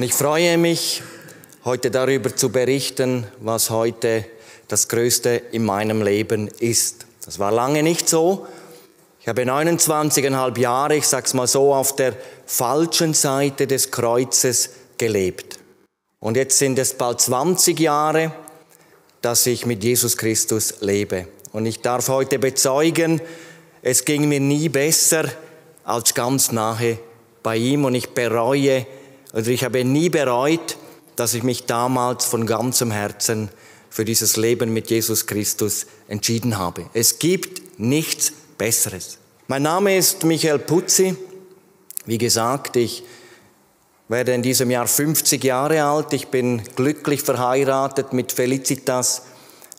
Und ich freue mich, heute darüber zu berichten, was heute das Größte in meinem Leben ist. Das war lange nicht so. Ich habe 29,5 Jahre, ich sage es mal so, auf der falschen Seite des Kreuzes gelebt. Und jetzt sind es bald 20 Jahre, dass ich mit Jesus Christus lebe. Und ich darf heute bezeugen, es ging mir nie besser als ganz nahe bei ihm. Und ich habe nie bereut, dass ich mich damals von ganzem Herzen für dieses Leben mit Jesus Christus entschieden habe. Es gibt nichts Besseres. Mein Name ist Michael Putzi. Wie gesagt, ich werde in diesem Jahr 50 Jahre alt. Ich bin glücklich verheiratet mit Felicitas.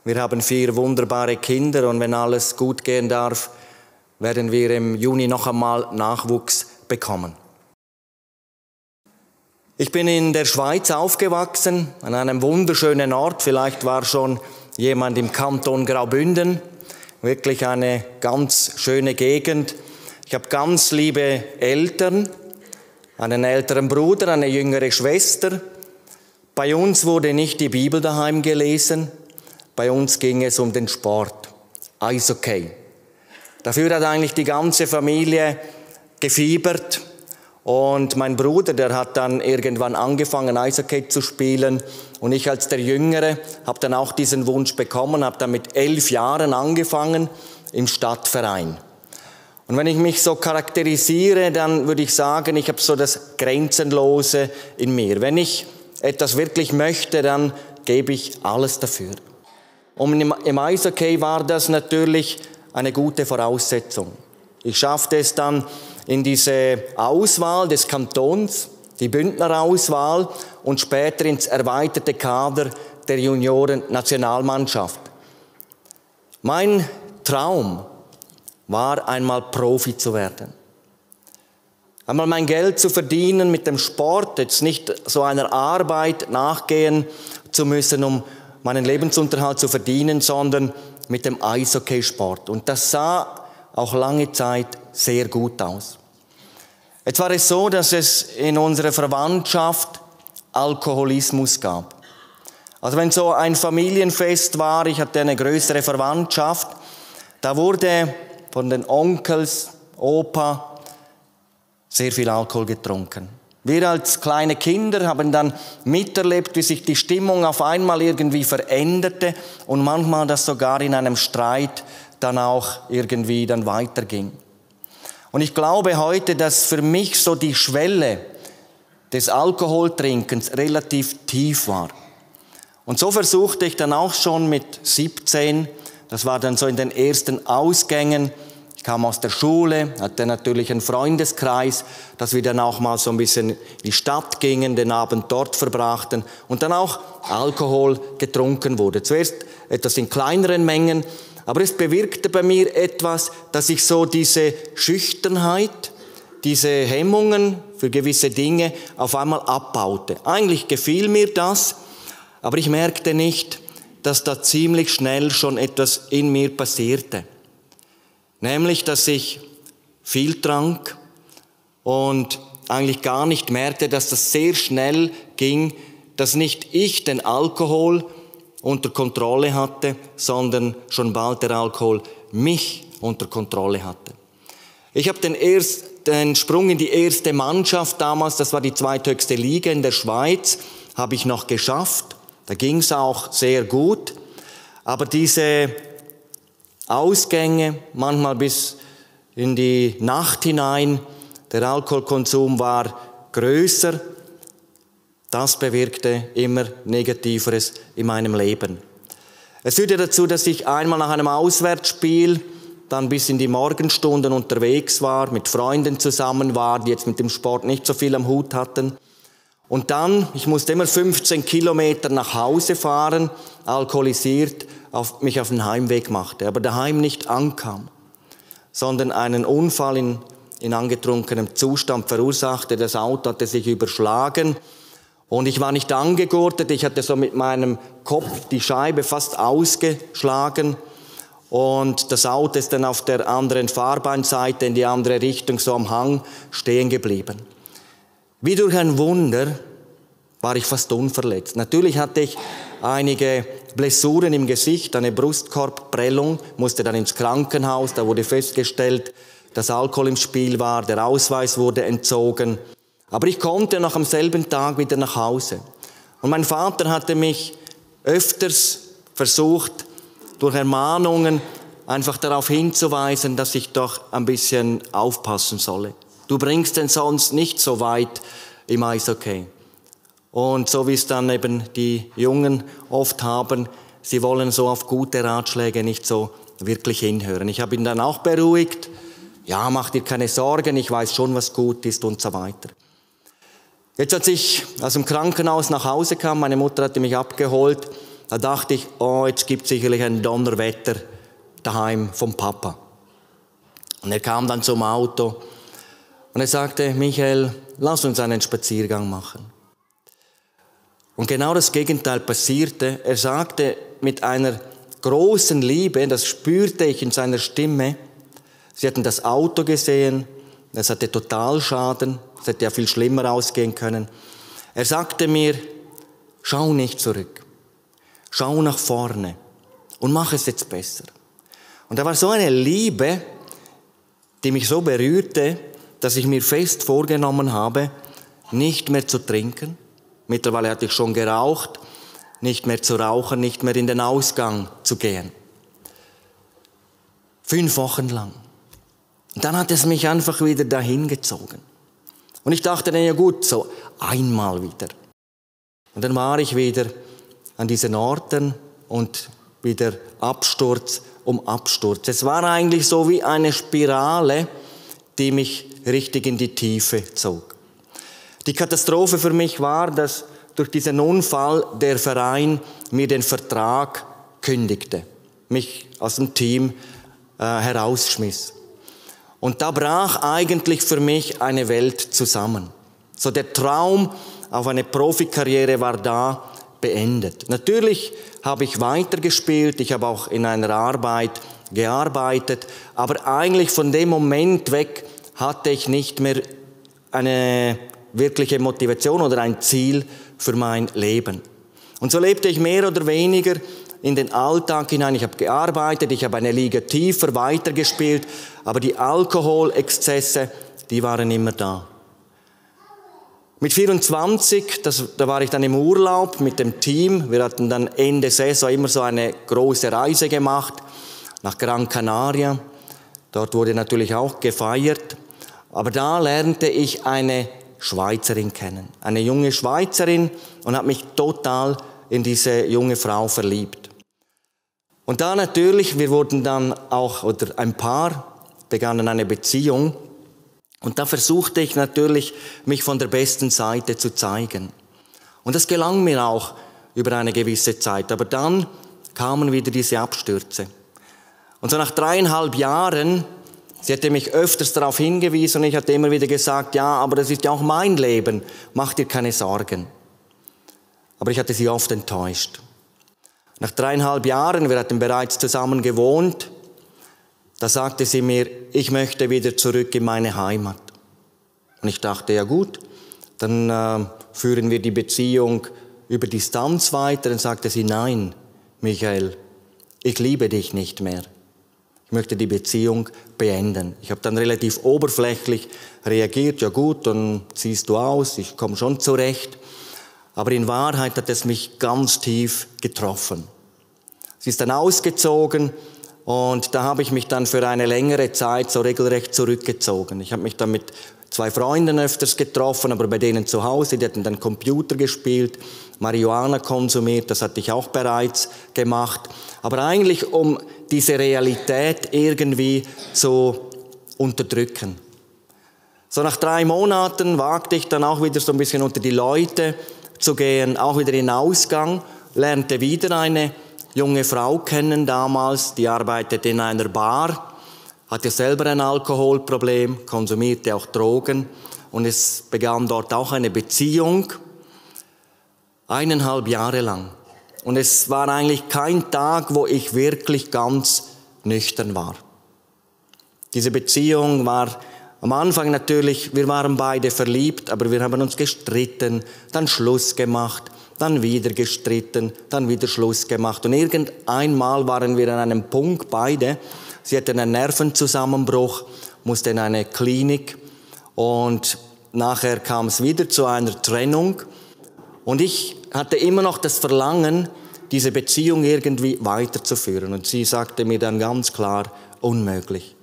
Wir haben 4 wunderbare Kinder und wenn alles gut gehen darf, werden wir im Juni noch einmal Nachwuchs bekommen. Ich bin in der Schweiz aufgewachsen, an einem wunderschönen Ort. Vielleicht war schon jemand im Kanton Graubünden. Wirklich eine ganz schöne Gegend. Ich habe ganz liebe Eltern, einen älteren Bruder, eine jüngere Schwester. Bei uns wurde nicht die Bibel daheim gelesen. Bei uns ging es um den Sport, Eishockey. Dafür hat eigentlich die ganze Familie gefiebert. Und mein Bruder, der hat dann irgendwann angefangen, Eishockey zu spielen. Und ich als der Jüngere habe dann auch diesen Wunsch bekommen, habe dann mit 11 Jahren angefangen im Stadtverein. Und wenn ich mich so charakterisiere, dann würde ich sagen, ich habe so das Grenzenlose in mir. Wenn ich etwas wirklich möchte, dann gebe ich alles dafür. Und im Eishockey war das natürlich eine gute Voraussetzung. Ich schaffte es dann in diese Auswahl des Kantons, die Bündnerauswahl und später ins erweiterte Kader der Junioren-Nationalmannschaft. Mein Traum war, einmal Profi zu werden. Einmal mein Geld zu verdienen mit dem Sport, jetzt nicht so einer Arbeit nachgehen zu müssen, um meinen Lebensunterhalt zu verdienen, sondern mit dem Eishockeysport. Und das sah auch lange Zeit sehr gut aus. Jetzt war es so, dass es in unserer Verwandtschaft Alkoholismus gab. Also wenn so ein Familienfest war, ich hatte eine größere Verwandtschaft, da wurde von den Onkels, Opa, sehr viel Alkohol getrunken. Wir als kleine Kinder haben dann miterlebt, wie sich die Stimmung auf einmal irgendwie veränderte und manchmal das sogar in einem Streit dann auch irgendwie dann weiterging. Und ich glaube heute, dass für mich so die Schwelle des Alkoholtrinkens relativ tief war. Und so versuchte ich dann auch schon mit 17, das war dann so in den ersten Ausgängen, ich kam aus der Schule, hatte natürlich einen Freundeskreis, dass wir dann auch mal so ein bisschen in die Stadt gingen, den Abend dort verbrachten und dann auch Alkohol getrunken wurde. Zuerst etwas in kleineren Mengen, aber es bewirkte bei mir etwas, dass ich so diese Schüchternheit, diese Hemmungen für gewisse Dinge auf einmal abbaute. Eigentlich gefiel mir das, aber ich merkte nicht, dass da ziemlich schnell schon etwas in mir passierte. Nämlich, dass ich viel trank und eigentlich gar nicht merkte, dass das sehr schnell ging, dass nicht ich den Alkohol unter Kontrolle hatte, sondern schon bald der Alkohol mich unter Kontrolle hatte. Ich habe den Sprung in die erste Mannschaft damals, das war die zweithöchste Liga in der Schweiz, habe ich noch geschafft. Da ging es auch sehr gut. Aber diese Ausgänge, manchmal bis in die Nacht hinein, der Alkoholkonsum war größer. Das bewirkte immer Negativeres in meinem Leben. Es führte dazu, dass ich einmal nach einem Auswärtsspiel dann bis in die Morgenstunden unterwegs war, mit Freunden zusammen war, die jetzt mit dem Sport nicht so viel am Hut hatten. Und dann, ich musste immer 15 Kilometer nach Hause fahren, alkoholisiert, mich auf den Heimweg machte, aber daheim nicht ankam, sondern einen Unfall in angetrunkenem Zustand verursachte. Das Auto hatte sich überschlagen und ich war nicht angegurtet. Ich hatte so mit meinem Kopf die Scheibe fast ausgeschlagen und das Auto ist dann auf der anderen Fahrbahnseite in die andere Richtung so am Hang stehen geblieben. Wie durch ein Wunder war ich fast unverletzt. Natürlich hatte ich einige Blessuren im Gesicht, eine Brustkorbprellung, musste dann ins Krankenhaus, da wurde festgestellt, dass Alkohol im Spiel war, der Ausweis wurde entzogen. Aber ich konnte noch am selben Tag wieder nach Hause. Und mein Vater hatte mich öfters versucht, durch Ermahnungen einfach darauf hinzuweisen, dass ich doch ein bisschen aufpassen solle. Du bringst den sonst nicht so weit im Eishockey. Und so wie es dann eben die Jungen oft haben, sie wollen so auf gute Ratschläge nicht so wirklich hinhören. Ich habe ihn dann auch beruhigt. Ja, mach dir keine Sorgen, ich weiß schon, was gut ist und so weiter. Jetzt, als ich aus dem Krankenhaus nach Hause kam, meine Mutter hatte mich abgeholt, da dachte ich, oh, jetzt gibt es sicherlich ein Donnerwetter daheim vom Papa. Und er kam dann zum Auto und er sagte, Michael, lass uns einen Spaziergang machen. Und genau das Gegenteil passierte. Er sagte mit einer großen Liebe, das spürte ich in seiner Stimme, sie hatten das Auto gesehen, es hatte Totalschaden, es hätte ja viel schlimmer ausgehen können. Er sagte mir, schau nicht zurück, schau nach vorne und mach es jetzt besser. Und da war so eine Liebe, die mich so berührte, dass ich mir fest vorgenommen habe, nicht mehr zu trinken. Mittlerweile hatte ich schon geraucht, nicht mehr zu rauchen, nicht mehr in den Ausgang zu gehen. 5 Wochen lang. Und dann hat es mich einfach wieder dahin gezogen. Und ich dachte, ja gut, so einmal wieder. Und dann war ich wieder an diesen Orten und wieder Absturz um Absturz. Es war eigentlich so wie eine Spirale, die mich richtig in die Tiefe zog. Die Katastrophe für mich war, dass durch diesen Unfall der Verein mir den Vertrag kündigte, mich aus dem Team herausschmiss. Und da brach eigentlich für mich eine Welt zusammen. So der Traum auf eine Profikarriere war da beendet. Natürlich habe ich weitergespielt, ich habe auch in einer Arbeit gearbeitet, aber eigentlich von dem Moment weg hatte ich nicht mehr eine wirkliche Motivation oder ein Ziel für mein Leben. Und so lebte ich mehr oder weniger in den Alltag hinein. Ich habe gearbeitet, ich habe eine Liga tiefer weitergespielt, aber die Alkoholexzesse, die waren immer da. Mit 24, da war ich dann im Urlaub mit dem Team. Wir hatten dann Ende Saison immer so eine große Reise gemacht nach Gran Canaria. Dort wurde natürlich auch gefeiert. Aber da lernte ich eine Schweizerin kennen. Eine junge Schweizerin und habe mich total in diese junge Frau verliebt. Und da natürlich, wir wurden dann auch, oder ein Paar, begannen eine Beziehung. Und da versuchte ich natürlich, mich von der besten Seite zu zeigen. Und das gelang mir auch über eine gewisse Zeit. Aber dann kamen wieder diese Abstürze. Und so nach 3,5 Jahren, sie hatte mich öfters darauf hingewiesen und ich hatte immer wieder gesagt, ja, aber das ist ja auch mein Leben, mach dir keine Sorgen. Aber ich hatte sie oft enttäuscht. Nach 3,5 Jahren, wir hatten bereits zusammen gewohnt, da sagte sie mir, ich möchte wieder zurück in meine Heimat. Und ich dachte, ja gut, dann führen wir die Beziehung über Distanz weiter. Dann sagte sie, nein, Michael, ich liebe dich nicht mehr. Ich möchte die Beziehung beenden. Ich habe dann relativ oberflächlich reagiert, ja gut, dann ziehst du aus, ich komme schon zurecht. Aber in Wahrheit hat es mich ganz tief getroffen. Sie ist dann ausgezogen und da habe ich mich dann für eine längere Zeit so regelrecht zurückgezogen. Ich habe mich dann mit 2 Freunden öfters getroffen, aber bei denen zu Hause, die hatten dann Computer gespielt, Marihuana konsumiert, das hatte ich auch bereits gemacht. Aber eigentlich, um diese Realität irgendwie zu unterdrücken. So nach 3 Monaten wagte ich dann auch wieder so ein bisschen unter die Leute zu gehen, auch wieder in Ausgang, lernte wieder eine junge Frau kennen damals, die arbeitete in einer Bar, hatte selber ein Alkoholproblem, konsumierte auch Drogen und es begann dort auch eine Beziehung, 1,5 Jahre lang. Und es war eigentlich kein Tag, wo ich wirklich ganz nüchtern war. Diese Beziehung war Am Anfang natürlich, wir waren beide verliebt, aber wir haben uns gestritten, dann Schluss gemacht, dann wieder gestritten, dann wieder Schluss gemacht. Und irgendeinmal waren wir an einem Punkt beide. Sie hatte einen Nervenzusammenbruch, musste in eine Klinik und nachher kam es wieder zu einer Trennung. Und ich hatte immer noch das Verlangen, diese Beziehung irgendwie weiterzuführen. Und sie sagte mir dann ganz klar, unmöglich.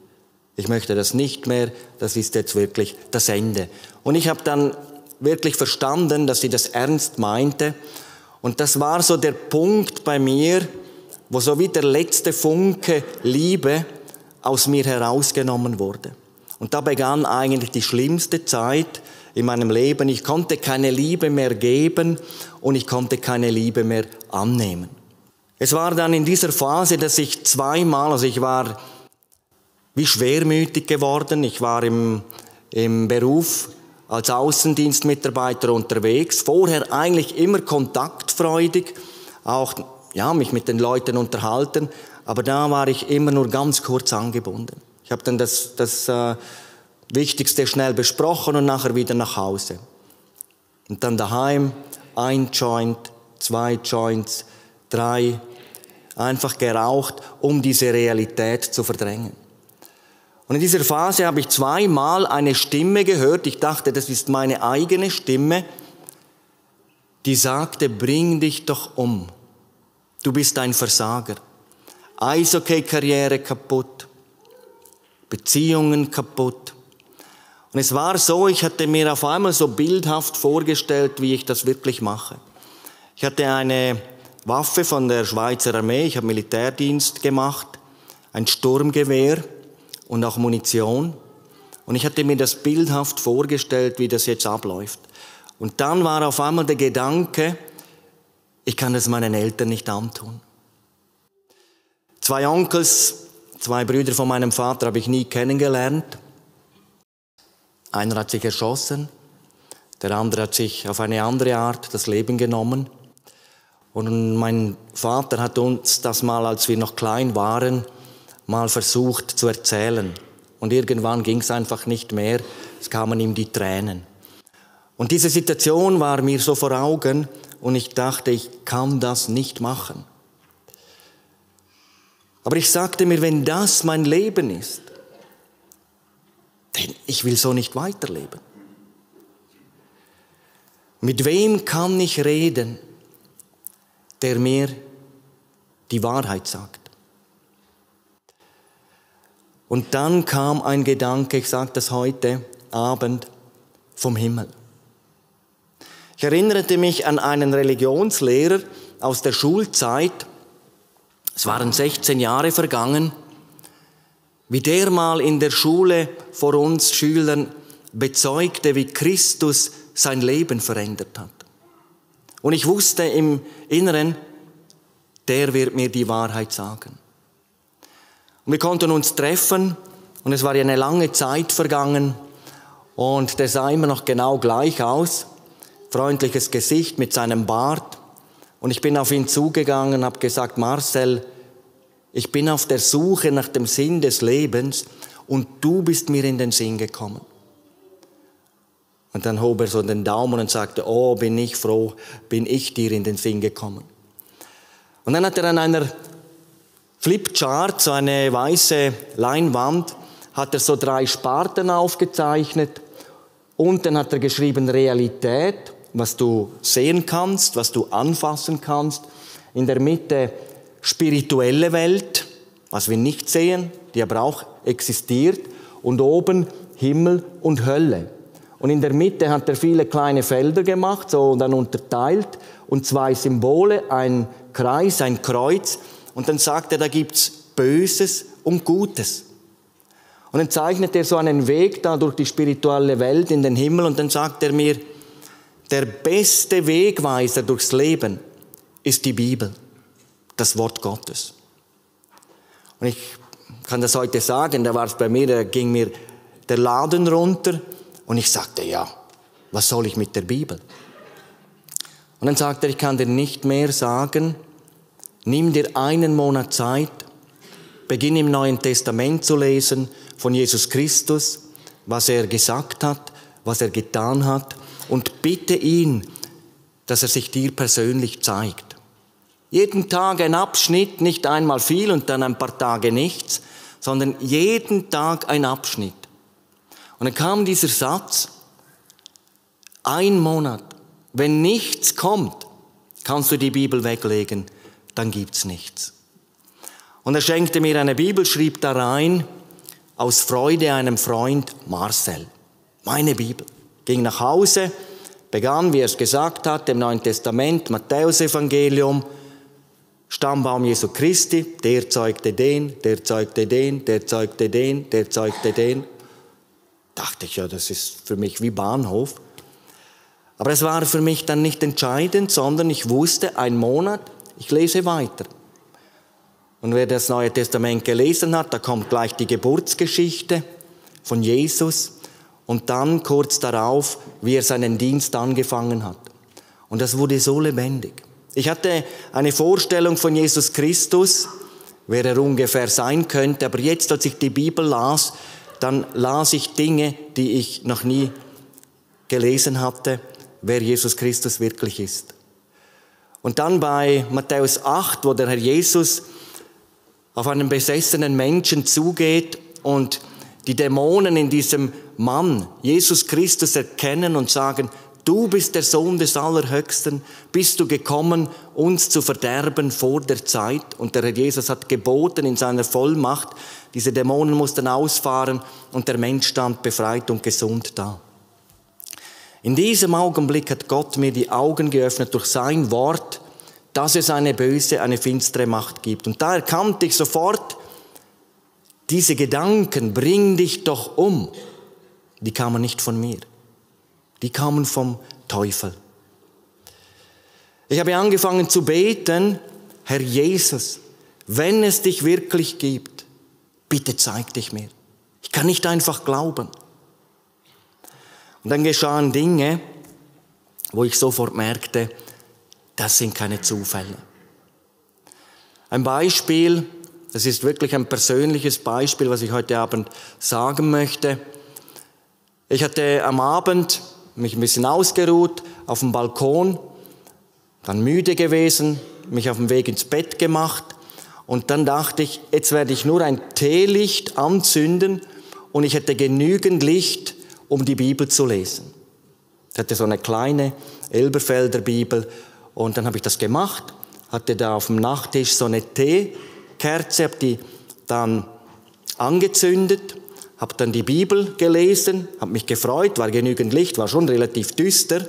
Ich möchte das nicht mehr, das ist jetzt wirklich das Ende. Und ich habe dann wirklich verstanden, dass sie das ernst meinte. Und das war so der Punkt bei mir, wo so wie der letzte Funke Liebe aus mir herausgenommen wurde. Und da begann eigentlich die schlimmste Zeit in meinem Leben. Ich konnte keine Liebe mehr geben und ich konnte keine Liebe mehr annehmen. Es war dann in dieser Phase, dass ich zweimal, also ich war wie schwermütig geworden. Ich war im Beruf als Außendienstmitarbeiter unterwegs. Vorher eigentlich immer kontaktfreudig, auch mich mit den Leuten unterhalten. Aber da war ich immer nur ganz kurz angebunden. Ich habe dann das Wichtigste schnell besprochen und nachher wieder nach Hause. Und dann daheim 1 Joint, 2 Joints, 3, einfach geraucht, um diese Realität zu verdrängen. Und in dieser Phase habe ich zweimal eine Stimme gehört, ich dachte, das ist meine eigene Stimme, die sagte, bring dich doch um. Du bist ein Versager. Eishockey-Karriere kaputt, Beziehungen kaputt. Und es war so, ich hatte mir auf einmal so bildhaft vorgestellt, wie ich das wirklich mache. Ich hatte eine Waffe von der Schweizer Armee, ich habe Militärdienst gemacht, ein Sturmgewehr und auch Munition. Und ich hatte mir das bildhaft vorgestellt, wie das jetzt abläuft. Und dann war auf einmal der Gedanke, ich kann das meinen Eltern nicht antun. 2 Onkels, 2 Brüder von meinem Vater habe ich nie kennengelernt. Einer hat sich erschossen, der andere hat sich auf eine andere Art das Leben genommen. Und mein Vater hat uns das mal, als wir noch klein waren, mal versucht zu erzählen. Und irgendwann ging es einfach nicht mehr, es kamen ihm die Tränen. Und diese Situation war mir so vor Augen und ich dachte, ich kann das nicht machen. Aber ich sagte mir, wenn das mein Leben ist, denn ich will so nicht weiterleben. Mit wem kann ich reden, der mir die Wahrheit sagt? Und dann kam ein Gedanke, ich sage das heute Abend, vom Himmel. Ich erinnerte mich an einen Religionslehrer aus der Schulzeit, es waren 16 Jahre vergangen, wie der mal in der Schule vor uns Schülern bezeugte, wie Christus sein Leben verändert hat. Und ich wusste im Inneren, der wird mir die Wahrheit sagen. Und wir konnten uns treffen und es war ja eine lange Zeit vergangen und der sah immer noch genau gleich aus, freundliches Gesicht mit seinem Bart. Und ich bin auf ihn zugegangen und habe gesagt, Marcel, ich bin auf der Suche nach dem Sinn des Lebens und du bist mir in den Sinn gekommen. Und dann hob er so den Daumen und sagte, oh, bin ich froh, bin ich dir in den Sinn gekommen. Und dann hat er an einer Flipchart, so eine weiße Leinwand, hat er so 3 Sparten aufgezeichnet und dann hat er geschrieben Realität, was du sehen kannst, was du anfassen kannst. In der Mitte spirituelle Welt, was wir nicht sehen, die aber auch existiert. Und oben Himmel und Hölle. Und in der Mitte hat er viele kleine Felder gemacht, so dann unterteilt. Und 2 Symbole, ein Kreis, ein Kreuz. Und dann sagt er, da gibt's Böses und Gutes. Und dann zeichnet er so einen Weg da durch die spirituelle Welt in den Himmel. Und dann sagt er mir, der beste Wegweiser durchs Leben ist die Bibel, das Wort Gottes. Und ich kann das heute sagen, da war es bei mir, da ging mir der Laden runter und ich sagte, ja, was soll ich mit der Bibel? Und dann sagte er, ich kann dir nicht mehr sagen, nimm dir 1 Monat Zeit, beginn im Neuen Testament zu lesen von Jesus Christus, was er gesagt hat, was er getan hat und bitte ihn, dass er sich dir persönlich zeigt. Jeden Tag ein Abschnitt, nicht einmal viel und dann ein paar Tage nichts, sondern jeden Tag ein Abschnitt. Und dann kam dieser Satz, 1 Monat, wenn nichts kommt, kannst du die Bibel weglegen, dann gibt's nichts. Und er schenkte mir eine Bibel, schrieb da rein, aus Freude einem Freund, Marcel. Meine Bibel. Ging nach Hause, begann, wie er es gesagt hat, im Neuen Testament, Matthäus-Evangelium, Stammbaum Jesu Christi, der zeugte den, der zeugte den, der zeugte den, der zeugte den. Dachte ich, ja, das ist für mich wie Bahnhof. Aber es war für mich dann nicht entscheidend, sondern ich wusste, 1 Monat, ich lese weiter. Und wer das Neue Testament gelesen hat, da kommt gleich die Geburtsgeschichte von Jesus und dann kurz darauf, wie er seinen Dienst angefangen hat. Und das wurde so lebendig. Ich hatte eine Vorstellung von Jesus Christus, wer er ungefähr sein könnte, aber jetzt, als ich die Bibel las, dann las ich Dinge, die ich noch nie gelesen hatte, wer Jesus Christus wirklich ist. Und dann bei Matthäus 8, wo der Herr Jesus auf einen besessenen Menschen zugeht und die Dämonen in diesem Mann Jesus Christus erkennen und sagen, du bist der Sohn des Allerhöchsten, bist du gekommen, uns zu verderben vor der Zeit. Und der Herr Jesus hat geboten in seiner Vollmacht, diese Dämonen mussten ausfahren und der Mensch stand befreit und gesund da. In diesem Augenblick hat Gott mir die Augen geöffnet durch sein Wort, dass es eine böse, eine finstere Macht gibt. Und da erkannte ich sofort, diese Gedanken, bring dich doch um, die kamen nicht von mir. Die kamen vom Teufel. Ich habe angefangen zu beten, Herr Jesus, wenn es dich wirklich gibt, bitte zeig dich mir. Ich kann nicht einfach glauben. Und dann geschahen Dinge, wo ich sofort merkte, das sind keine Zufälle. Ein Beispiel, das ist wirklich ein persönliches Beispiel, was ich heute Abend sagen möchte. Ich hatte am Abend mich ein bisschen ausgeruht auf dem Balkon, dann müde gewesen, mich auf dem Weg ins Bett gemacht und dann dachte ich, jetzt werde ich nur ein Teelicht anzünden und ich hätte genügend Licht, um die Bibel zu lesen. Ich hatte so eine kleine Elberfelder Bibel und dann habe ich das gemacht, hatte da auf dem Nachttisch so eine Teekerze, habe die dann angezündet, habe dann die Bibel gelesen, habe mich gefreut, war genügend Licht, war schon relativ düster.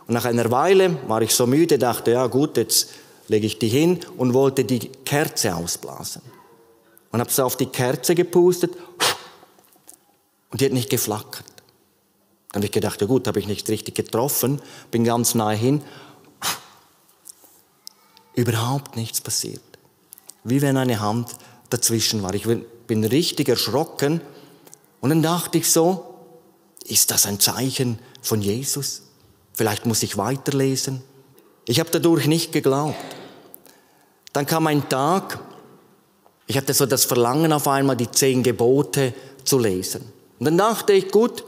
Und nach einer Weile war ich so müde, dachte, ja gut, jetzt lege ich die hin und wollte die Kerze ausblasen. Und habe so auf die Kerze gepustet und die hat nicht geflackert. Dann habe ich gedacht, ja gut, habe ich nicht richtig getroffen, bin ganz nahe hin. Überhaupt nichts passiert. Wie wenn eine Hand dazwischen war. Ich bin richtig erschrocken. Und dann dachte ich so, ist das ein Zeichen von Jesus? Vielleicht muss ich weiterlesen. Ich habe dadurch nicht geglaubt. Dann kam ein Tag, ich hatte so das Verlangen auf einmal, die 10 Gebote zu lesen. Und dann dachte ich, gut,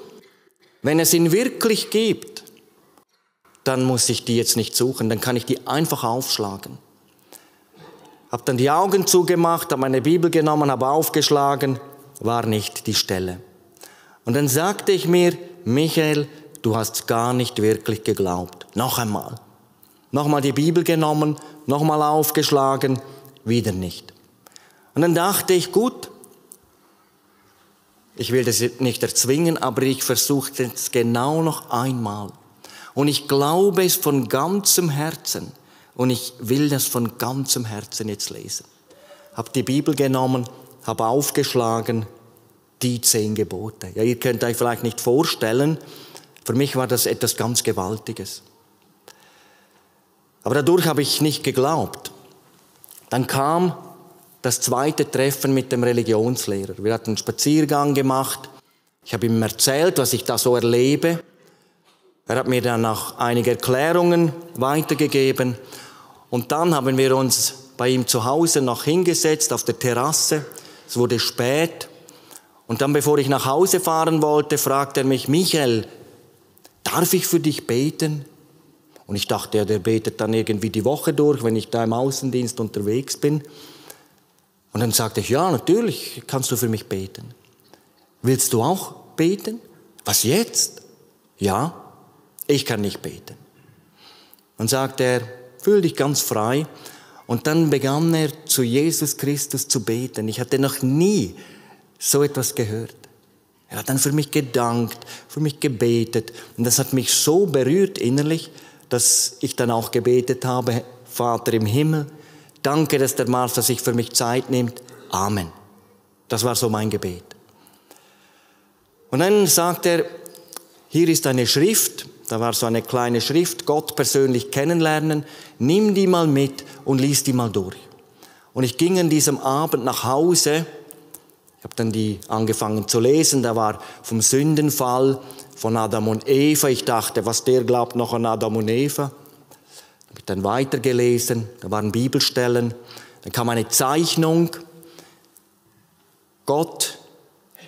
wenn es ihn wirklich gibt, dann muss ich die jetzt nicht suchen, dann kann ich die einfach aufschlagen. Habe dann die Augen zugemacht, habe meine Bibel genommen, habe aufgeschlagen, war nicht die Stelle. Und dann sagte ich mir, Michael, du hast gar nicht wirklich geglaubt. Noch einmal. Nochmal die Bibel genommen, nochmal aufgeschlagen, wieder nicht. Und dann dachte ich, gut, ich will das nicht erzwingen, aber ich versuche es genau noch einmal. Und ich glaube es von ganzem Herzen. Und ich will das von ganzem Herzen jetzt lesen. Habe die Bibel genommen, habe aufgeschlagen, die 10 Gebote. Ja, ihr könnt euch vielleicht nicht vorstellen, für mich war das etwas ganz Gewaltiges. Aber dadurch habe ich nicht geglaubt. Dann kam das 2. Treffen mit dem Religionslehrer. Wir hatten einen Spaziergang gemacht. Ich habe ihm erzählt, was ich da so erlebe. Er hat mir dann auch einige Erklärungen weitergegeben. Und dann haben wir uns bei ihm zu Hause noch hingesetzt auf der Terrasse. Es wurde spät. Und dann, bevor ich nach Hause fahren wollte, fragte er mich, Michael, darf ich für dich beten? Und ich dachte, ja, der betet dann irgendwie die Woche durch, wenn ich da im Außendienst unterwegs bin. Und dann sagte ich, ja, natürlich kannst du für mich beten. Willst du auch beten? Was jetzt? Ja, ich kann nicht beten. Und sagte er, fühl dich ganz frei. Und dann begann er zu Jesus Christus zu beten. Ich hatte noch nie so etwas gehört. Er hat dann für mich gedankt, für mich gebetet. Und das hat mich so berührt innerlich, dass ich dann auch gebetet habe, Vater im Himmel, danke, dass der Martha sich für mich Zeit nimmt. Amen. Das war so mein Gebet. Und dann sagt er, hier ist eine Schrift, da war so eine kleine Schrift, Gott persönlich kennenlernen, nimm die mal mit und lies die mal durch. Und ich ging an diesem Abend nach Hause, ich habe dann die angefangen zu lesen, da war vom Sündenfall von Adam und Eva. Ich dachte, was der glaubt noch an Adam und Eva. Habe ich dann weitergelesen, da waren Bibelstellen, dann kam eine Zeichnung, Gott,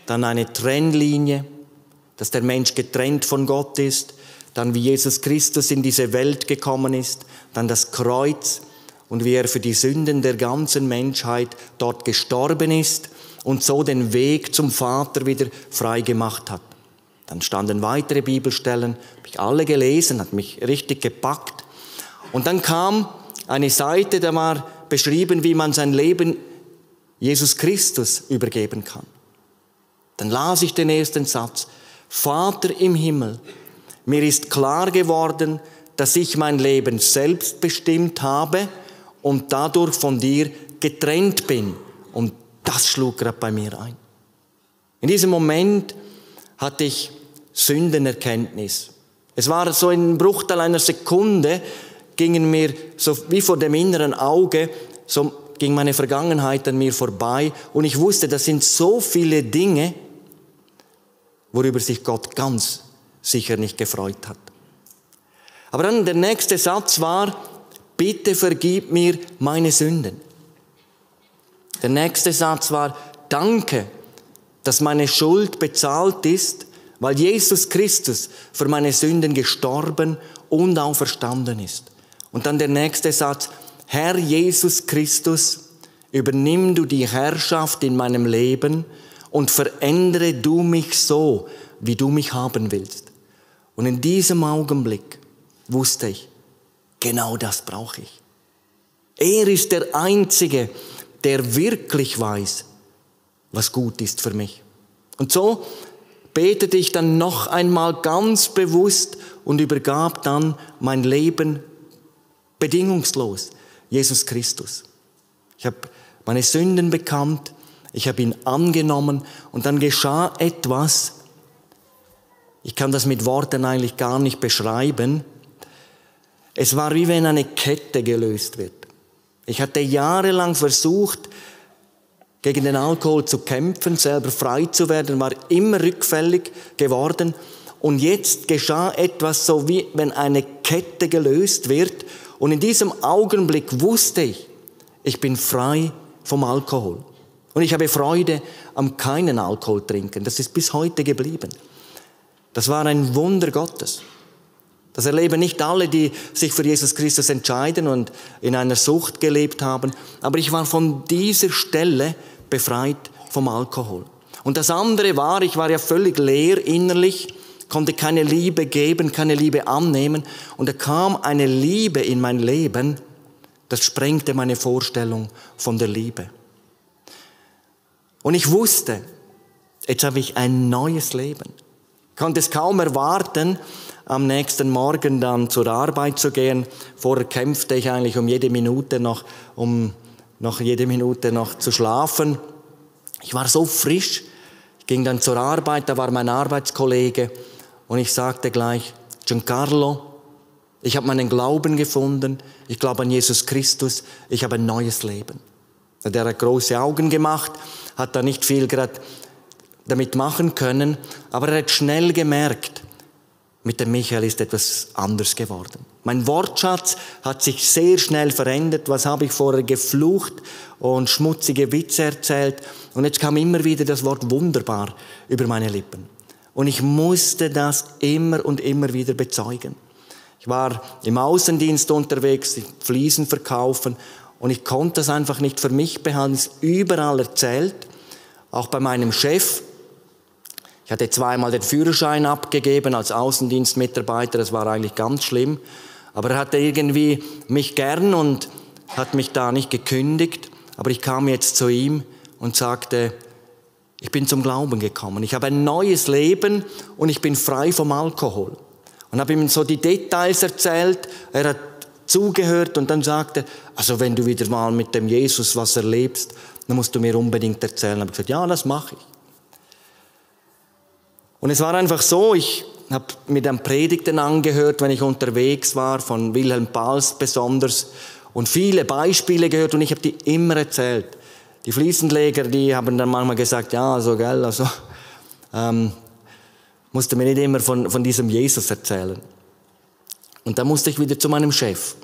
dann eine Trennlinie, dass der Mensch getrennt von Gott ist, dann wie Jesus Christus in diese Welt gekommen ist, dann das Kreuz und wie er für die Sünden der ganzen Menschheit dort gestorben ist und so den Weg zum Vater wieder frei gemacht hat. Dann standen weitere Bibelstellen, habe ich alle gelesen, hat mich richtig gepackt. Und dann kam eine Seite, da war beschrieben, wie man sein Leben Jesus Christus übergeben kann. Dann las ich den ersten Satz. Vater im Himmel, mir ist klar geworden, dass ich mein Leben selbst bestimmt habe und dadurch von dir getrennt bin. Und das schlug gerade bei mir ein. In diesem Moment hatte ich Sündenerkenntnis. Es war so ein Bruchteil einer Sekunde, gingen mir so wie vor dem inneren Auge, so ging meine Vergangenheit an mir vorbei und ich wusste, das sind so viele Dinge, worüber sich Gott ganz sicher nicht gefreut hat. Aber dann der nächste Satz war, bitte vergib mir meine Sünden. Der nächste Satz war, danke, dass meine Schuld bezahlt ist, weil Jesus Christus für meine Sünden gestorben und auferstanden ist. Und dann der nächste Satz, Herr Jesus Christus, übernimm du die Herrschaft in meinem Leben und verändere du mich so, wie du mich haben willst. Und in diesem Augenblick wusste ich, genau das brauche ich. Er ist der Einzige, der wirklich weiß, was gut ist für mich. Und so betete ich dann noch einmal ganz bewusst und übergab dann mein Leben bedingungslos Jesus Christus. Ich habe meine Sünden bekannt, ich habe ihn angenommen und dann geschah etwas, ich kann das mit Worten eigentlich gar nicht beschreiben. Es war wie wenn eine Kette gelöst wird. Ich hatte jahrelang versucht, gegen den Alkohol zu kämpfen, selber frei zu werden, war immer rückfällig geworden. Und jetzt geschah etwas so, wie wenn eine Kette gelöst wird. Und in diesem Augenblick wusste ich, ich bin frei vom Alkohol. Und ich habe Freude am keinen Alkohol trinken. Das ist bis heute geblieben. Das war ein Wunder Gottes. Das erleben nicht alle, die sich für Jesus Christus entscheiden und in einer Sucht gelebt haben. Aber ich war von dieser Stelle befreit vom Alkohol. Und das andere war, ich war ja völlig leer innerlich, konnte keine Liebe geben, keine Liebe annehmen. Und da kam eine Liebe in mein Leben, das sprengte meine Vorstellung von der Liebe. Und ich wusste, jetzt habe ich ein neues Leben. Ich konnte es kaum erwarten, am nächsten Morgen dann zur Arbeit zu gehen. Vorher kämpfte ich eigentlich um jede Minute noch zu schlafen. Ich war so frisch. Ich ging dann zur Arbeit, da war mein Arbeitskollege und ich sagte gleich, Giancarlo, ich habe meinen Glauben gefunden, ich glaube an Jesus Christus, ich habe ein neues Leben. Der hat große Augen gemacht, hat da nicht viel gerade damit machen können, aber er hat schnell gemerkt, mit dem Michael ist etwas anders geworden. Mein Wortschatz hat sich sehr schnell verändert. Was habe ich vorher geflucht und schmutzige Witze erzählt? Und jetzt kam immer wieder das Wort wunderbar über meine Lippen. Und ich musste das immer und immer wieder bezeugen. Ich war im Außendienst unterwegs, Fliesen verkaufen und ich konnte das einfach nicht für mich behalten. Es ist überall erzählt, auch bei meinem Chef. Ich hatte zweimal den Führerschein abgegeben als Außendienstmitarbeiter, das war eigentlich ganz schlimm. Aber er hatte irgendwie mich gern und hat mich da nicht gekündigt. Aber ich kam jetzt zu ihm und sagte, ich bin zum Glauben gekommen. Ich habe ein neues Leben und ich bin frei vom Alkohol. Und habe ihm so die Details erzählt. Er hat zugehört und dann sagte, also wenn du wieder mal mit dem Jesus was erlebst, dann musst du mir unbedingt erzählen. Ich habe gesagt, ja, das mache ich. Und es war einfach so, ich habe mir dann Predigten angehört, wenn ich unterwegs war, von Wilhelm Pals besonders, und viele Beispiele gehört und ich habe die immer erzählt. Die Fliesenleger, die haben dann manchmal gesagt, ja, so gell, also musste mir nicht immer von diesem Jesus erzählen. Und dann musste ich wieder zu meinem Chef.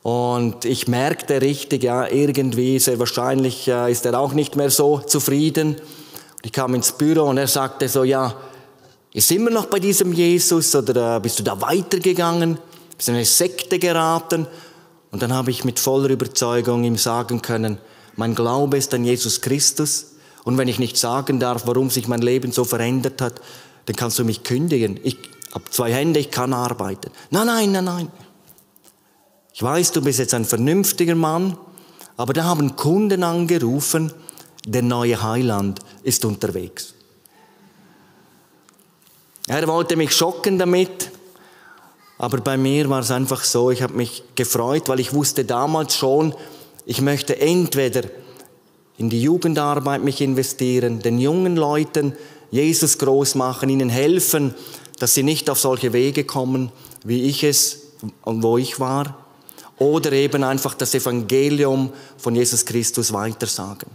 Und ich merkte richtig, ja, irgendwie, sehr wahrscheinlich ist er auch nicht mehr so zufrieden. Und ich kam ins Büro und er sagte so, ja, ist immer noch bei diesem Jesus oder bist du da weitergegangen? Bist du in eine Sekte geraten? Und dann habe ich mit voller Überzeugung ihm sagen können, mein Glaube ist an Jesus Christus. Und wenn ich nicht sagen darf, warum sich mein Leben so verändert hat, dann kannst du mich kündigen. Ich habe 2 Hände, ich kann arbeiten. Nein. Ich weiß, du bist jetzt ein vernünftiger Mann, aber da haben Kunden angerufen, der neue Heiland ist unterwegs. Er wollte mich schocken damit, aber bei mir war es einfach so, ich habe mich gefreut, weil ich wusste damals schon, ich möchte entweder in die Jugendarbeit mich investieren, den jungen Leuten Jesus groß machen, ihnen helfen, dass sie nicht auf solche Wege kommen, wie ich es und wo ich war, oder eben einfach das Evangelium von Jesus Christus weitersagen.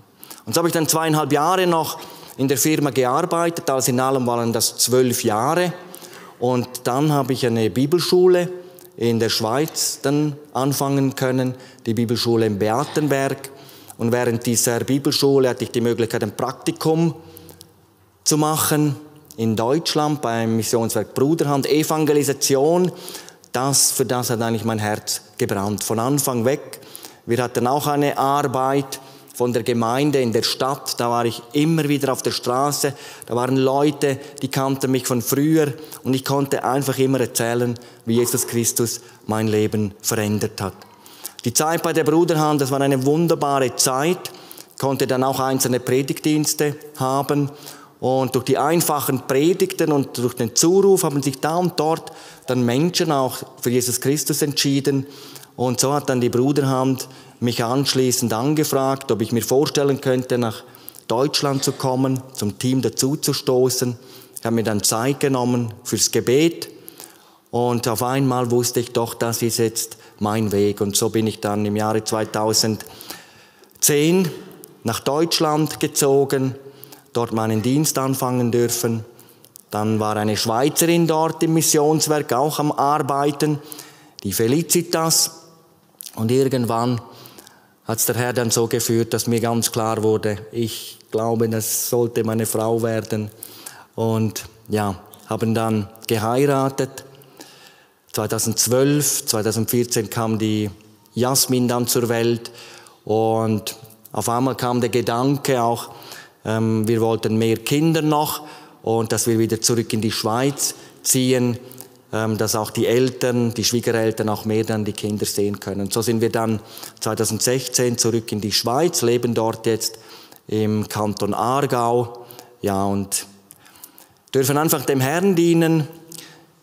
Und so habe ich dann 2,5 Jahre noch in der Firma gearbeitet, also in allem waren das 12 Jahre. Und dann habe ich eine Bibelschule in der Schweiz dann anfangen können, die Bibelschule in Beatenberg. Und während dieser Bibelschule hatte ich die Möglichkeit, ein Praktikum zu machen in Deutschland beim Missionswerk Bruderhand. Evangelisation, für das hat eigentlich mein Herz gebrannt. Von Anfang weg. Wir hatten auch eine Arbeit von der Gemeinde in der Stadt, da war ich immer wieder auf der Straße, da waren Leute, die kannten mich von früher und ich konnte einfach immer erzählen, wie Jesus Christus mein Leben verändert hat. Die Zeit bei der Bruderhand, das war eine wunderbare Zeit, konnte dann auch einzelne Predigtdienste haben und durch die einfachen Predigten und durch den Zuruf haben sich da und dort dann Menschen auch für Jesus Christus entschieden und so hat dann die Bruderhand mich anschließend angefragt, ob ich mir vorstellen könnte, nach Deutschland zu kommen, zum Team dazu zu stoßen. Ich habe mir dann Zeit genommen fürs Gebet und auf einmal wusste ich doch, das ist jetzt mein Weg. Und so bin ich dann im Jahre 2010 nach Deutschland gezogen, dort meinen Dienst anfangen dürfen. Dann war eine Schweizerin dort im Missionswerk auch am Arbeiten, die Felicitas. Und irgendwann hat es der Herr dann so geführt, dass mir ganz klar wurde, ich glaube, das sollte meine Frau werden. Und ja, haben dann geheiratet. 2012, 2014 kam die Jasmin dann zur Welt. Und auf einmal kam der Gedanke auch, wir wollten mehr Kinder noch und dass wir wieder zurück in die Schweiz ziehen, dass auch die Eltern, die Schwiegereltern auch mehr dann die Kinder sehen können. So sind wir dann 2016 zurück in die Schweiz, leben dort jetzt im Kanton Aargau, ja, und dürfen einfach dem Herrn dienen.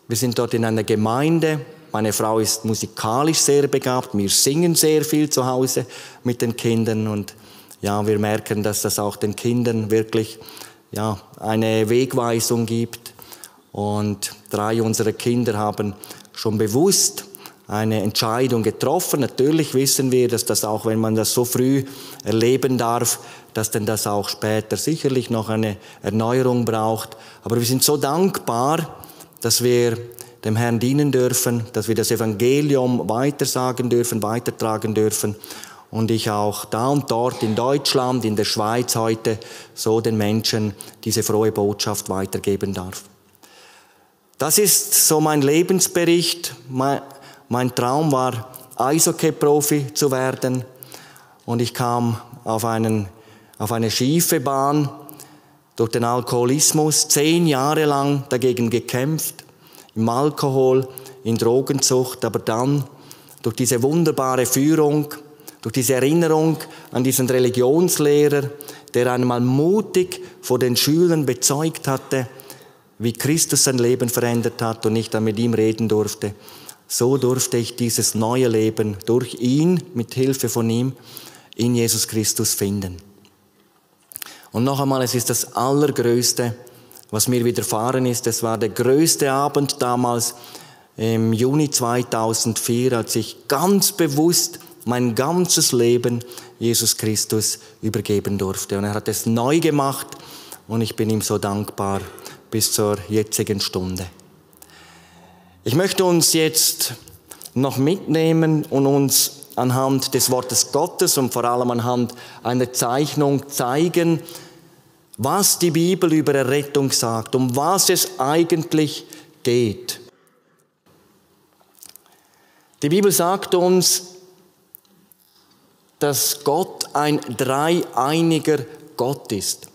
Wir sind dort in einer Gemeinde. Meine Frau ist musikalisch sehr begabt. Wir singen sehr viel zu Hause mit den Kindern und ja, wir merken, dass das auch den Kindern wirklich ja, eine Wegweisung gibt. Und 3 unserer Kinder haben schon bewusst eine Entscheidung getroffen. Natürlich wissen wir, dass das auch, wenn man das so früh erleben darf, dass denn das auch später sicherlich noch eine Erneuerung braucht. Aber wir sind so dankbar, dass wir dem Herrn dienen dürfen, dass wir das Evangelium weitersagen dürfen, weitertragen dürfen und ich auch da und dort in Deutschland, in der Schweiz heute so den Menschen diese frohe Botschaft weitergeben darf. Das ist so mein Lebensbericht. Mein Traum war, Eishockey-Profi zu werden und ich kam auf eine schiefe Bahn durch den Alkoholismus, 10 Jahre lang dagegen gekämpft, im Alkohol, in Drogenzucht, aber dann durch diese wunderbare Führung, durch diese Erinnerung an diesen Religionslehrer, der einmal mutig vor den Schülern bezeugt hatte, wie Christus sein Leben verändert hat und ich dann mit ihm reden durfte. So durfte ich dieses neue Leben durch ihn, mit Hilfe von ihm, in Jesus Christus finden. Und noch einmal, es ist das Allergrößte, was mir widerfahren ist. Es war der größte Abend damals im Juni 2004, als ich ganz bewusst mein ganzes Leben Jesus Christus übergeben durfte. Und er hat es neu gemacht und ich bin ihm so dankbar bis zur jetzigen Stunde. Ich möchte uns jetzt noch mitnehmen und uns anhand des Wortes Gottes und vor allem anhand einer Zeichnung zeigen, was die Bibel über Errettung sagt, um was es eigentlich geht. Die Bibel sagt uns, dass Gott ein dreieiniger Gott ist.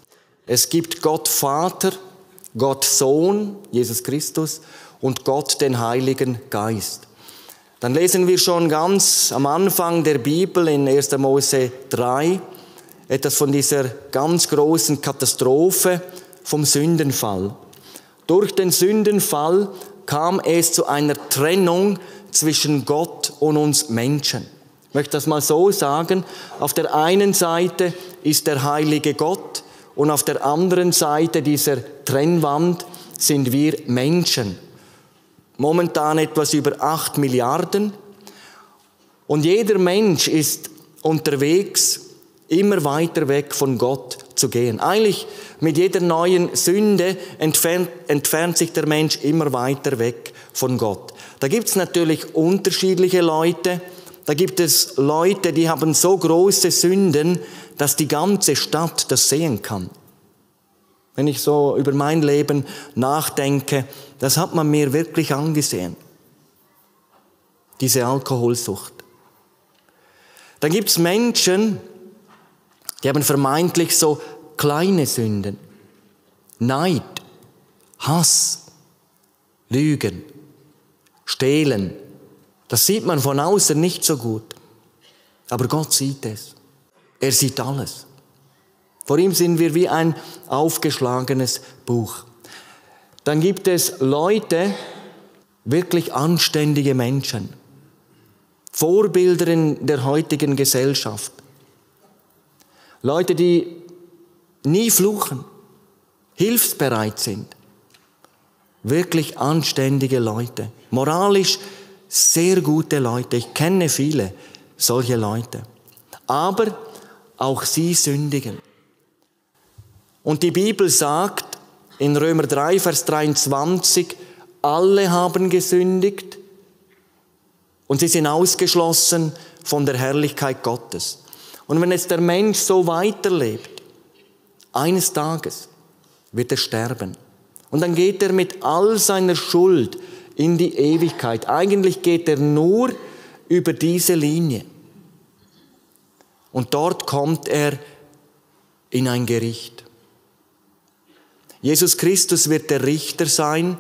Es gibt Gott Vater, Gott Sohn, Jesus Christus, und Gott den Heiligen Geist. Dann lesen wir schon ganz am Anfang der Bibel in 1. Mose 3 etwas von dieser ganz großen Katastrophe vom Sündenfall. Durch den Sündenfall kam es zu einer Trennung zwischen Gott und uns Menschen. Ich möchte das mal so sagen. Auf der einen Seite ist der heilige Gott und auf der anderen Seite dieser Trennwand sind wir Menschen. Momentan etwas über 8 Milliarden. Und jeder Mensch ist unterwegs, immer weiter weg von Gott zu gehen. Eigentlich mit jeder neuen Sünde entfernt sich der Mensch immer weiter weg von Gott. Da gibt es natürlich unterschiedliche Leute. Da gibt es Leute, die haben so große Sünden, dass die ganze Stadt das sehen kann. Wenn ich so über mein Leben nachdenke, das hat man mir wirklich angesehen. Diese Alkoholsucht. Dann gibt es Menschen, die haben vermeintlich so kleine Sünden. Neid, Hass, Lügen, Stehlen. Das sieht man von außen nicht so gut. Aber Gott sieht es. Er sieht alles. Vor ihm sind wir wie ein aufgeschlagenes Buch. Dann gibt es Leute, wirklich anständige Menschen. Vorbilder in der heutigen Gesellschaft. Leute, die nie fluchen, hilfsbereit sind. Wirklich anständige Leute. Moralisch sehr gute Leute. Ich kenne viele solche Leute. Aber auch sie sündigen. Und die Bibel sagt in Römer 3, Vers 23, alle haben gesündigt und sie sind ausgeschlossen von der Herrlichkeit Gottes. Und wenn jetzt der Mensch so weiterlebt, eines Tages wird er sterben. Und dann geht er mit all seiner Schuld in die Ewigkeit. Eigentlich geht er nur über diese Linie. Und dort kommt er in ein Gericht. Jesus Christus wird der Richter sein.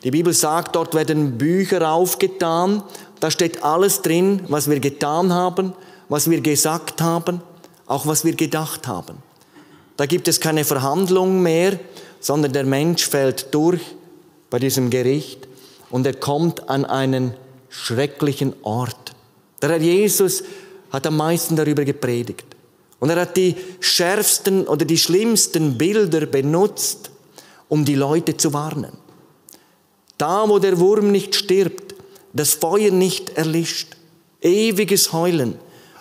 Die Bibel sagt, dort werden Bücher aufgetan. Da steht alles drin, was wir getan haben, was wir gesagt haben, auch was wir gedacht haben. Da gibt es keine Verhandlung mehr, sondern der Mensch fällt durch bei diesem Gericht und er kommt an einen schrecklichen Ort. Der Herr Jesus hat am meisten darüber gepredigt. Und er hat die schärfsten oder die schlimmsten Bilder benutzt, um die Leute zu warnen. Da, wo der Wurm nicht stirbt, das Feuer nicht erlischt, ewiges Heulen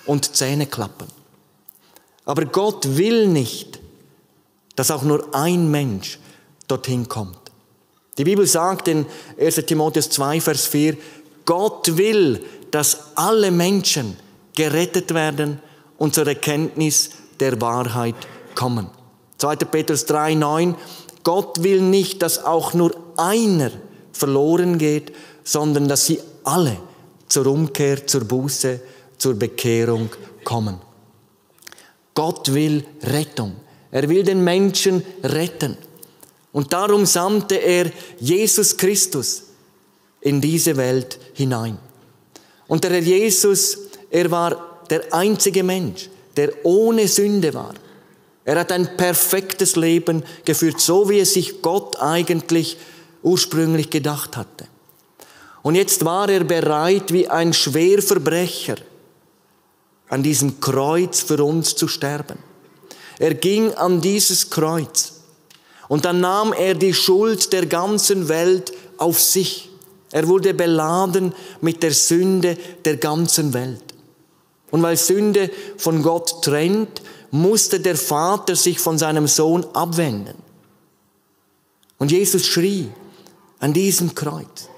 und Zähneklappen. Aber Gott will nicht, dass auch nur ein Mensch dorthin kommt. Die Bibel sagt in 1. Timotheus 2, Vers 4, Gott will, dass alle Menschen gerettet werden und zur Erkenntnis der Wahrheit kommen. 2. Petrus 3, 9, Gott will nicht, dass auch nur einer verloren geht, sondern dass sie alle zur Umkehr, zur Buße, zur Bekehrung kommen. Gott will Rettung. Er will den Menschen retten. Und darum sandte er Jesus Christus in diese Welt hinein. Und der Herr Jesus, er war der einzige Mensch, der ohne Sünde war. Er hat ein perfektes Leben geführt, so wie es sich Gott eigentlich ursprünglich gedacht hatte. Und jetzt war er bereit, wie ein Schwerverbrecher an diesem Kreuz für uns zu sterben. Er ging an dieses Kreuz und dann nahm er die Schuld der ganzen Welt auf sich. Er wurde beladen mit der Sünde der ganzen Welt. Und weil Sünde von Gott trennt, musste der Vater sich von seinem Sohn abwenden. Und Jesus schrie an diesem Kreuz,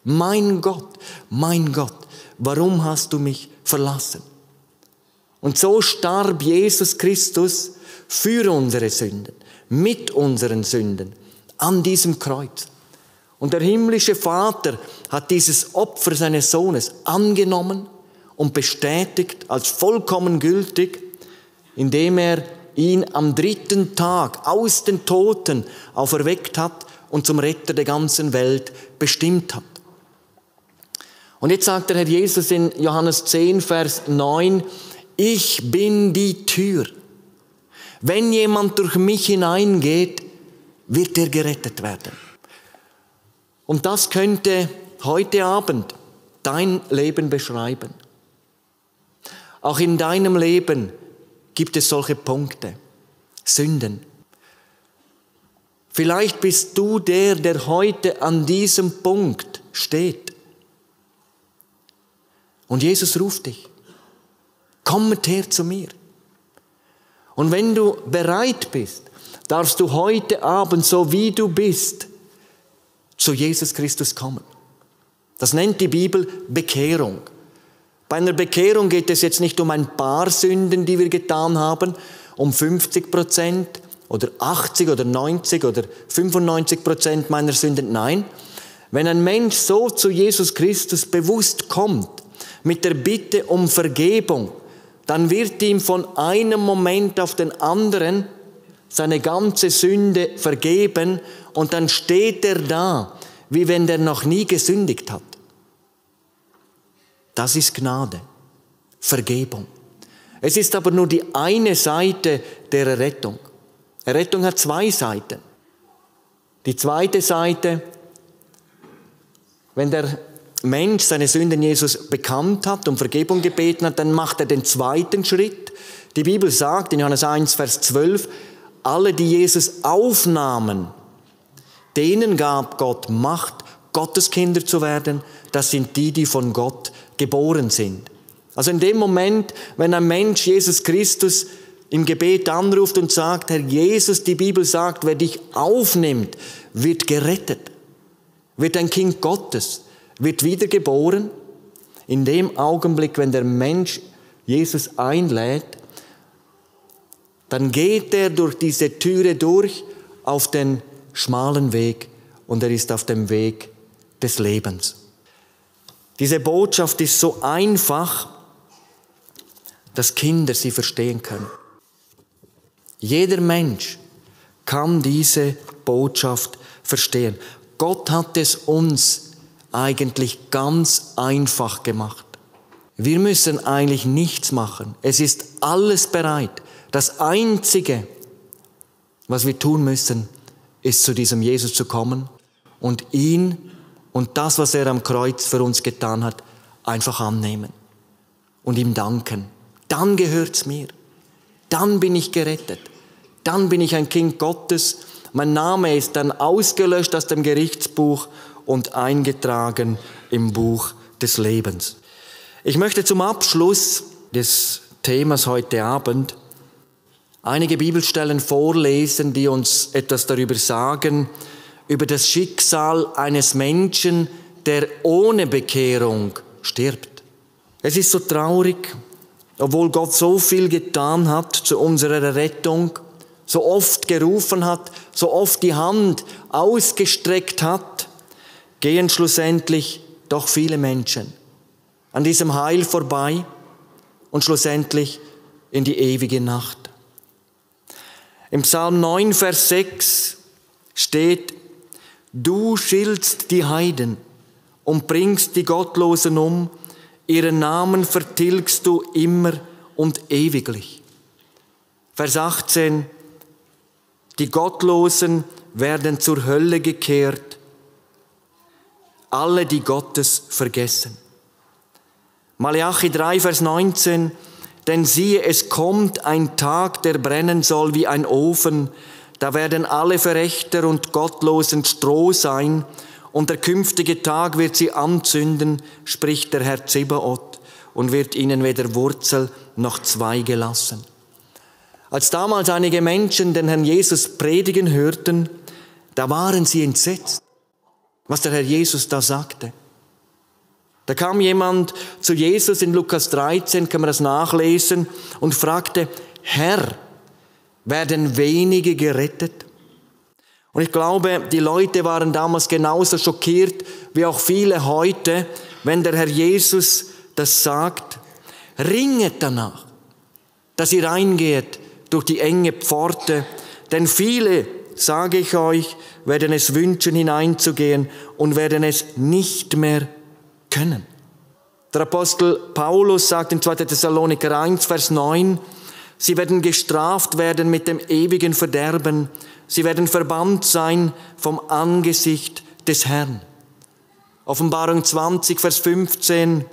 mein Gott, warum hast du mich verlassen? Und so starb Jesus Christus für unsere Sünden, mit unseren Sünden, an diesem Kreuz. Und der himmlische Vater hat dieses Opfer seines Sohnes angenommen und bestätigt als vollkommen gültig, indem er ihn am 3. Tag aus den Toten auferweckt hat und zum Retter der ganzen Welt bestimmt hat. Und jetzt sagt der Herr Jesus in Johannes 10, Vers 9, ich bin die Tür. Wenn jemand durch mich hineingeht, wird er gerettet werden. Und das könnte heute Abend dein Leben beschreiben. Auch in deinem Leben gibt es solche Punkte, Sünden. Vielleicht bist du der heute an diesem Punkt steht. Und Jesus ruft dich. Kommet her zu mir. Und wenn du bereit bist, darfst du heute Abend, so wie du bist, zu Jesus Christus kommen. Das nennt die Bibel Bekehrung. Bei einer Bekehrung geht es jetzt nicht um ein paar Sünden, die wir getan haben, um 50% oder 80 oder 90 oder 95% meiner Sünden. Nein, wenn ein Mensch so zu Jesus Christus bewusst kommt, mit der Bitte um Vergebung, dann wird ihm von einem Moment auf den anderen seine ganze Sünde vergeben und dann steht er da, wie wenn er noch nie gesündigt hat. Das ist Gnade, Vergebung. Es ist aber nur die eine Seite der Errettung. Errettung hat zwei Seiten. Die zweite Seite, wenn der Mensch seine Sünden Jesus bekannt hat und Vergebung gebeten hat, dann macht er den zweiten Schritt. Die Bibel sagt in Johannes 1, Vers 12, alle, die Jesus aufnahmen, denen gab Gott Macht, Gottes Kinder zu werden. Das sind die, die von Gott geboren sind. Also in dem Moment, wenn ein Mensch Jesus Christus im Gebet anruft und sagt, Herr Jesus, die Bibel sagt, wer dich aufnimmt, wird gerettet, wird ein Kind Gottes, wird wiedergeboren. In dem Augenblick, wenn der Mensch Jesus einlädt, dann geht er durch diese Türe durch auf den schmalen Weg und er ist auf dem Weg des Lebens. Diese Botschaft ist so einfach, dass Kinder sie verstehen können. Jeder Mensch kann diese Botschaft verstehen. Gott hat es uns eigentlich ganz einfach gemacht. Wir müssen eigentlich nichts machen. Es ist alles bereit. Das Einzige, was wir tun müssen, ist zu diesem Jesus zu kommen und ihn und das, was er am Kreuz für uns getan hat, einfach annehmen und ihm danken. Dann gehört's mir. Dann bin ich gerettet. Dann bin ich ein Kind Gottes. Mein Name ist dann ausgelöscht aus dem Gerichtsbuch und eingetragen im Buch des Lebens. Ich möchte zum Abschluss des Themas heute Abend einige Bibelstellen vorlesen, die uns etwas darüber sagen, über das Schicksal eines Menschen, der ohne Bekehrung stirbt. Es ist so traurig, obwohl Gott so viel getan hat zu unserer Rettung, so oft gerufen hat, so oft die Hand ausgestreckt hat, gehen schlussendlich doch viele Menschen an diesem Heil vorbei und schlussendlich in die ewige Nacht. Im Psalm 9, Vers 6 steht: Du schiltst die Heiden und bringst die Gottlosen um, ihren Namen vertilgst du immer und ewiglich. Vers 18: Die Gottlosen werden zur Hölle gekehrt, alle, die Gottes vergessen. Maleachi 3, Vers 19: Denn siehe, es kommt ein Tag, der brennen soll wie ein Ofen, da werden alle Verächter und Gottlosen Stroh sein, und der künftige Tag wird sie anzünden, spricht der Herr Zebaoth, und wird ihnen weder Wurzel noch Zweige lassen. Als damals einige Menschen den Herrn Jesus predigen hörten, da waren sie entsetzt, was der Herr Jesus da sagte. Da kam jemand zu Jesus in Lukas 13, kann man das nachlesen, und fragte: Herr, werden wenige gerettet? Und ich glaube, die Leute waren damals genauso schockiert wie auch viele heute, wenn der Herr Jesus das sagt: Ringet danach, dass ihr reingeht durch die enge Pforte, denn viele, sage ich euch, werden es wünschen, hineinzugehen und werden es nicht mehr können. Der Apostel Paulus sagt in 2. Thessaloniker 1, Vers 9, sie werden gestraft werden mit dem ewigen Verderben, sie werden verbannt sein vom Angesicht des Herrn. Offenbarung 20, Vers 15,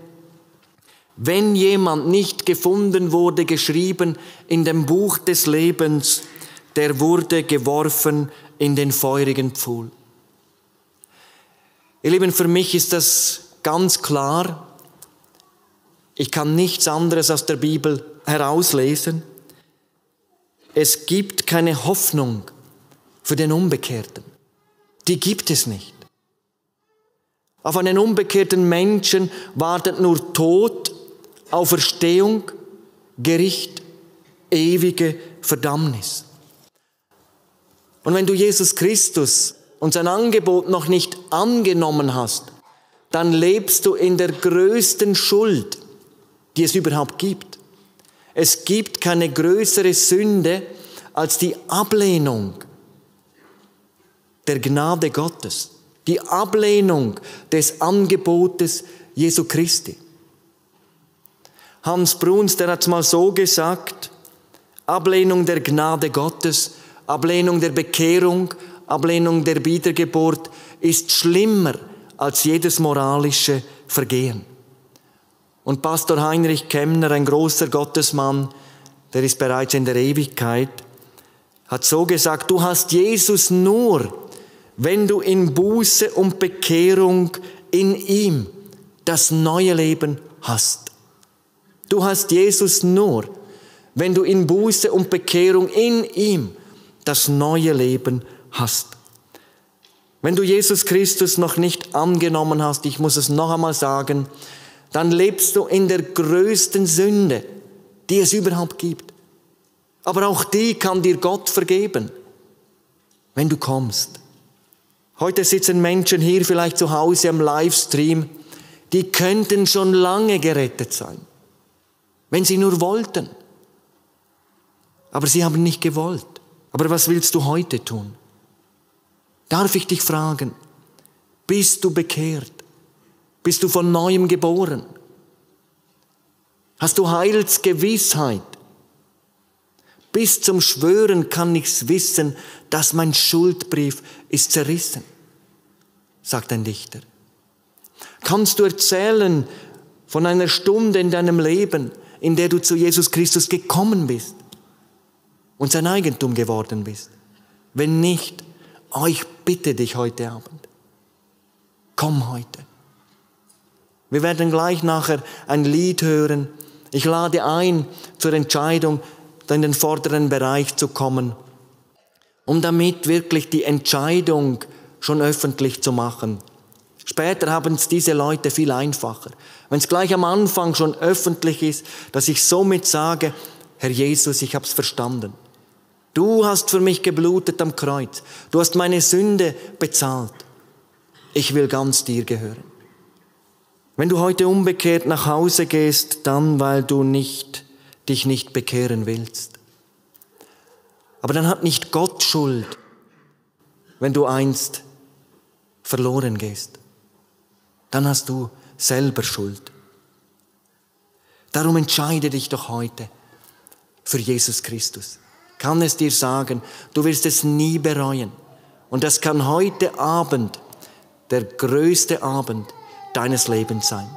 wenn jemand nicht gefunden wurde, geschrieben in dem Buch des Lebens, der wurde geworfen in den feurigen Pfuhl. Ihr Lieben, für mich ist das ganz klar. Ich kann nichts anderes aus der Bibel herauslesen. Es gibt keine Hoffnung für den Unbekehrten. Die gibt es nicht. Auf einen unbekehrten Menschen wartet nur Tod, Auferstehung, Gericht, ewige Verdammnis. Und wenn du Jesus Christus und sein Angebot noch nicht angenommen hast, dann lebst du in der größten Schuld, die es überhaupt gibt. Es gibt keine größere Sünde als die Ablehnung der Gnade Gottes, die Ablehnung des Angebotes Jesu Christi. Hans Bruns, der hat es mal so gesagt: Ablehnung der Gnade Gottes, Ablehnung der Bekehrung, Ablehnung der Wiedergeburt ist schlimmer als jedes moralische Vergehen. Und Pastor Heinrich Kemner, ein großer Gottesmann, der ist bereits in der Ewigkeit, hat so gesagt: Du hast Jesus nur, wenn du in Buße und Bekehrung in ihm das neue Leben hast. Du hast Jesus nur, wenn du in Buße und Bekehrung in ihm das neue Leben hast. Wenn du Jesus Christus noch nicht angenommen hast, ich muss es noch einmal sagen, dann lebst du in der größten Sünde, die es überhaupt gibt. Aber auch die kann dir Gott vergeben, wenn du kommst. Heute sitzen Menschen hier vielleicht zu Hause am Livestream, die könnten schon lange gerettet sein, wenn sie nur wollten. Aber sie haben nicht gewollt. Aber was willst du heute tun? Darf ich dich fragen, bist du bekehrt? Bist du von Neuem geboren? Hast du Heilsgewissheit? Bis zum Schwören kann ich's wissen, dass mein Schuldbrief ist zerrissen, sagt ein Dichter. Kannst du erzählen von einer Stunde in deinem Leben, in der du zu Jesus Christus gekommen bist und sein Eigentum geworden bist? Wenn nicht, ich bitte dich heute Abend, komm heute. Wir werden gleich nachher ein Lied hören. Ich lade ein, zur Entscheidung in den vorderen Bereich zu kommen, um damit wirklich die Entscheidung schon öffentlich zu machen. Später haben es diese Leute viel einfacher. Wenn es gleich am Anfang schon öffentlich ist, dass ich somit sage, Herr Jesus, ich habe es verstanden. Du hast für mich geblutet am Kreuz. Du hast meine Sünde bezahlt. Ich will ganz dir gehören. Wenn du heute unbekehrt nach Hause gehst, dann, weil du dich nicht bekehren willst. Aber dann hat nicht Gott Schuld, wenn du einst verloren gehst. Dann hast du selber Schuld. Darum entscheide dich doch heute für Jesus Christus. Ich kann es dir sagen, du wirst es nie bereuen. Und das kann heute Abend der größte Abend deines Lebens sein.